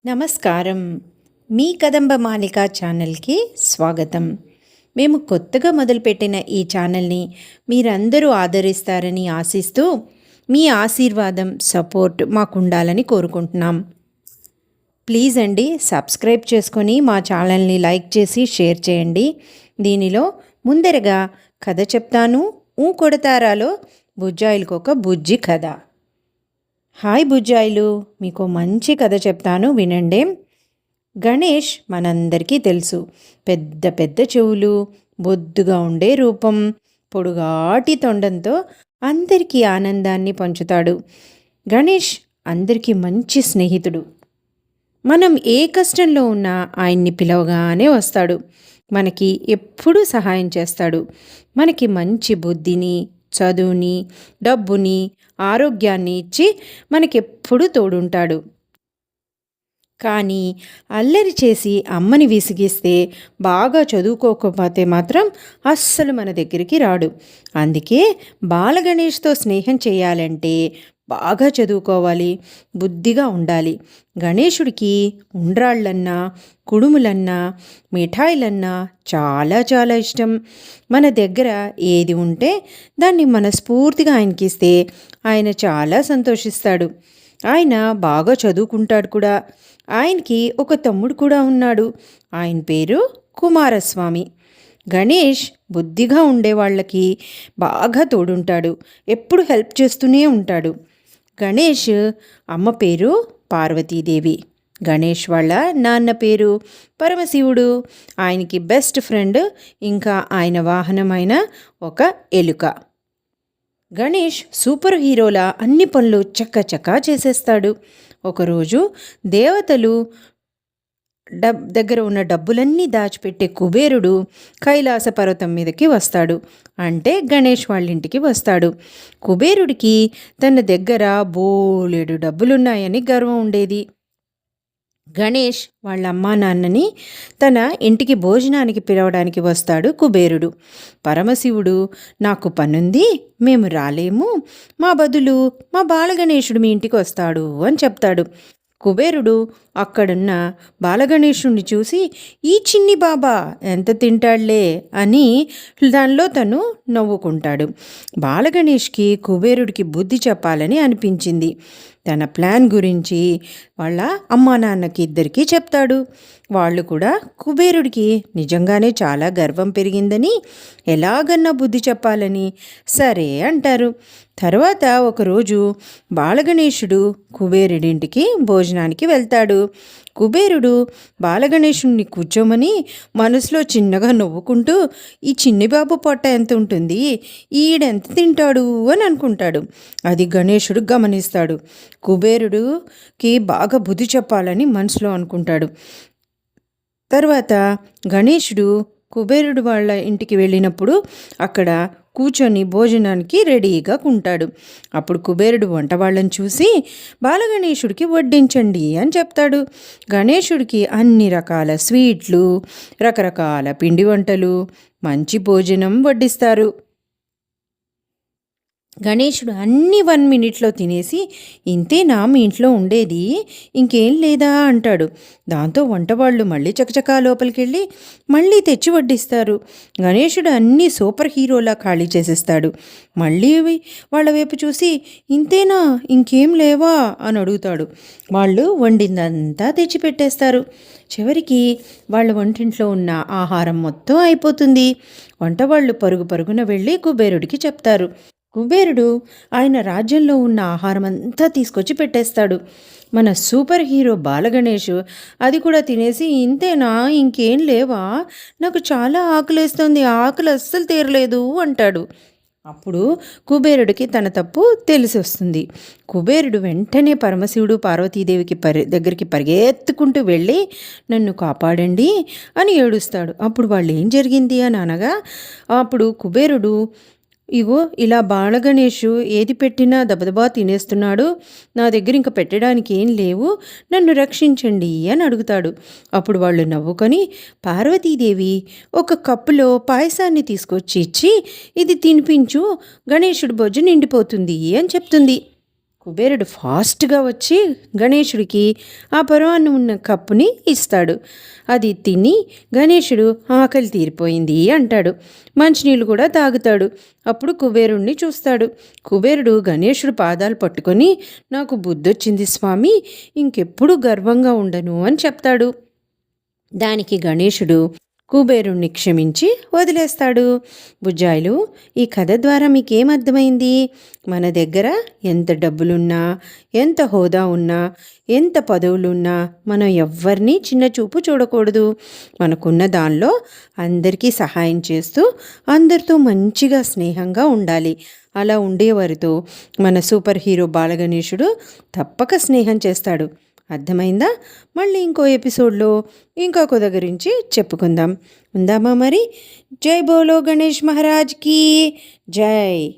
నమస్కారం. మీ కదంబ మాలిక ఛానల్కి స్వాగతం. మేము కొత్తగా మొదలుపెట్టిన ఈ ఛానల్ని మీరందరూ ఆదరిస్తారని ఆశిస్తూ మీ ఆశీర్వాదం, సపోర్ట్ మాకు ఉండాలని కోరుకుంటున్నాం. ప్లీజ్ అండి, సబ్స్క్రైబ్ చేసుకొని మా ఛానల్ని లైక్ చేసి షేర్ చేయండి. దీనిలో ముందరగా కథ చెప్తాను కొడతారాలో బుజ్జాయిలకు ఒక బుజ్జి కథ. హాయ్ బుజ్జాయిలు, మీకు మంచి కథ చెప్తాను వినండి. గణేష్ మనందరికీ తెలుసు. పెద్ద పెద్ద చెవులు, బొద్దుగా ఉండే రూపం, పొడుగాటి తొండంతో అందరికీ ఆనందాన్ని పంచుతాడు. గణేష్ అందరికీ మంచి స్నేహితుడు. మనం ఏ కష్టంలో ఉన్నా ఆయన్ని పిలవగానే వస్తాడు. మనకి ఎప్పుడూ సహాయం చేస్తాడు. మనకి మంచి బుద్ధిని, చదువుని, డబ్బుని, ఆరోగ్యాన్ని ఇచ్చి మనకెప్పుడూ తోడుంటాడు. కానీ అల్లరి చేసి అమ్మని విసిగిస్తే, బాగా చదువుకోకపోతే మాత్రం అస్సలు మన దగ్గరికి రాడు. అందుకే బాలగణేష్తో స్నేహం చేయాలంటే బాగా చదువుకోవాలి, బుద్ధిగా ఉండాలి. గణేశుడికి ఉండ్రాళ్ళన్నా, కుడుములన్నా, మిఠాయిలన్నా చాలా చాలా ఇష్టం. మన దగ్గర ఏది ఉంటే దాన్ని మనస్ఫూర్తిగా ఆయనకిస్తే ఆయన చాలా సంతోషిస్తాడు. ఆయన బాగా చదువుకుంటాడు కూడా. ఆయనకి ఒక తమ్ముడు కూడా ఉన్నాడు. ఆయన పేరు కుమారస్వామి. గణేష్ బుద్ధిగా ఉండేవాళ్ళకి బాగా తోడుంటాడు. ఎప్పుడు హెల్ప్ చేస్తూనే ఉంటాడు. గణేష్ అమ్మ పేరు పార్వతీదేవి. గణేష్ వాళ్ళ నాన్న పేరు పరమశివుడు. ఆయనకి బెస్ట్ ఫ్రెండ్ ఇంకా ఆయన వాహనమైన ఒక ఎలుక. గణేష్ సూపర్ హీరోలా అన్ని పనులు చక్కచక్కా చేసేస్తాడు. ఒకరోజు దేవతలు దగ్గర ఉన్న డబ్బులన్నీ దాచిపెట్టే కుబేరుడు కైలాస పర్వతం మీదకి వస్తాడు. అంటే గణేష్ వాళ్ళ ఇంటికి వస్తాడు. కుబేరుడికి తన దగ్గర బోలెడు డబ్బులున్నాయని గర్వం ఉండేది. గణేష్ వాళ్ళ అమ్మా నాన్నని తన ఇంటికి భోజనానికి పిలవడానికి వస్తాడు కుబేరుడు. పరమశివుడు, నాకు పనుంది, మేము రాలేము, మా బదులు మా బాలగణేశుడు మీ ఇంటికి వస్తాడు అని చెప్తాడు. కుబేరుడు అక్కడున్న బాలగణేశుణ్ణి చూసి, ఈ చిన్ని బాబా ఎంత తింటాడులే అని దానిలో తను నవ్వుకుంటాడు. బాలగణేష్కి కుబేరుడికి బుద్ధి చెప్పాలని అనిపించింది. తన ప్లాన్ గురించి వాళ్ళ అమ్మా నాన్నకి ఇద్దరికీ చెప్తాడు. వాళ్ళు కూడా కుబేరుడికి నిజంగానే చాలా గర్వం పెరిగిందని, ఎలాగన్నా బుద్ధి చెప్పాలని సరే అంటారు. తర్వాత ఒకరోజు బాలగణేశుడు కుబేరుడింటికి భోజనానికి వెళ్తాడు. కుబేరుడు బాలగణేశుణ్ణి కూర్చోమని మనసులో చిన్నగా నవ్వుకుంటూ, ఈ చిన్ని బాబు పొట్ట ఎంత ఉంటుంది, ఈడెంత తింటాడు అని అనుకుంటాడు. అది గణేశుడు గమనిస్తాడు. కుబేరుడికి బాగా బుద్ధి చెప్పాలని మనసులో అనుకుంటాడు. తర్వాత గణేశుడు కుబేరుడు వాళ్ళ ఇంటికి వెళ్ళినప్పుడు అక్కడ కూర్చొని భోజనానికి రెడీగా ఉంటాడు. అప్పుడు కుబేరుడు వంట వాళ్ళని చూసి, బాలగణేశుడికి వడ్డించండి అని చెప్తాడు. గణేశుడికి అన్ని రకాల స్వీట్లు, రకరకాల పిండి వంటలు, మంచి భోజనం వడ్డిస్తారు. గణేశుడు అన్నీ 1 మినిట్లో తినేసి, ఇంతేనా మీ ఇంట్లో ఉండేది, ఇంకేం లేదా అంటాడు. దాంతో వంటవాళ్ళు మళ్ళీ చకచకా లోపలికి వెళ్ళి మళ్ళీ తెచ్చి వడ్డిస్తారు. గణేశుడు అన్నీ సూపర్ హీరోలా ఖాళీ చేసేస్తాడు. మళ్ళీ వాళ్ళ వైపు చూసి, ఇంతేనా, ఇంకేం లేవా అని అడుగుతాడు. వాళ్ళు వండిందంతా తెచ్చిపెట్టేస్తారు. చివరికి వాళ్ళ వంటింట్లో ఉన్న ఆహారం మొత్తం అయిపోతుంది. వంటవాళ్ళు పరుగు పరుగున వెళ్ళి కుబేరుడికి చెప్తారు. కుబేరుడు ఆయన రాజ్యంలో ఉన్న ఆహారం అంతా తీసుకొచ్చి పెట్టేస్తాడు. మన సూపర్ హీరో బాలగణేష్ అది కూడా తినేసి, ఇంతేనా, ఇంకేం లేవా, నాకు చాలా ఆకలేస్తుంది, ఆకలి అస్సలు తీరలేదు అంటాడు. అప్పుడు కుబేరుడికి తన తప్పు తెలిసి వస్తుంది. కుబేరుడు వెంటనే పరమశివుడు పార్వతీదేవికి దగ్గరికి పరిగెత్తుకుంటూ వెళ్ళి, నన్ను కాపాడండి అని ఏడుస్తాడు. అప్పుడు వాళ్ళు ఏం జరిగింది అని అనగా, అప్పుడు కుబేరుడు, ఇగో ఇలా బాలగణేషు ఏది పెట్టినా దబదబా తినేస్తున్నాడు, నా దగ్గర ఇంక పెట్టడానికి ఏం లేవు, నన్ను రక్షించండి అని అడుగుతాడు. అప్పుడు వాళ్ళు నవ్వుకొని, పార్వతీదేవి ఒక కప్పులో పాయసాన్ని తీసుకొచ్చి ఇచ్చి, ఇది తినిపించు, గణేశుడి బొజ్జు నిండిపోతుంది అని చెప్తుంది. కుబేరుడు ఫాస్ట్గా వచ్చి గణేశుడికి ఆ పరమాన్నం ఉన్న కప్పుని ఇస్తాడు. అది తిని గణేశుడు ఆకలి తీరిపోయింది అంటాడు. మంచినీళ్ళు కూడా తాగుతాడు. అప్పుడు కుబేరుణ్ణి చూస్తాడు. కుబేరుడు గణేశుడు పాదాలు పట్టుకొని, నాకు బుద్ధొచ్చింది స్వామి, ఇంకెప్పుడు గర్వంగా ఉండను అని చెప్తాడు. దానికి గణేశుడు కుబేరుణ్ణి క్షమించి వదిలేస్తాడు. బుజ్జాయిలు, ఈ కథ ద్వారా మీకేం అర్థమైంది? మన దగ్గర ఎంత డబ్బులున్నా, ఎంత హోదా ఉన్నా, ఎంత పదవులున్నా మనం ఎవ్వరినీ చిన్న చూపు చూడకూడదు. మనకున్న దానిలో అందరికీ సహాయం చేస్తూ అందరితో మంచిగా స్నేహంగా ఉండాలి. అలా ఉండేవారితో మన సూపర్ హీరో బాలగణేశుడు తప్పక స్నేహం చేస్తాడు. అర్థమైందా? మళ్ళీ ఇంకో ఎపిసోడ్లో ఇంకో కథ గురించి చెప్పుకుందాం. ఉందామా మరి? జై బోలో గణేష్ మహారాజ్కి జై.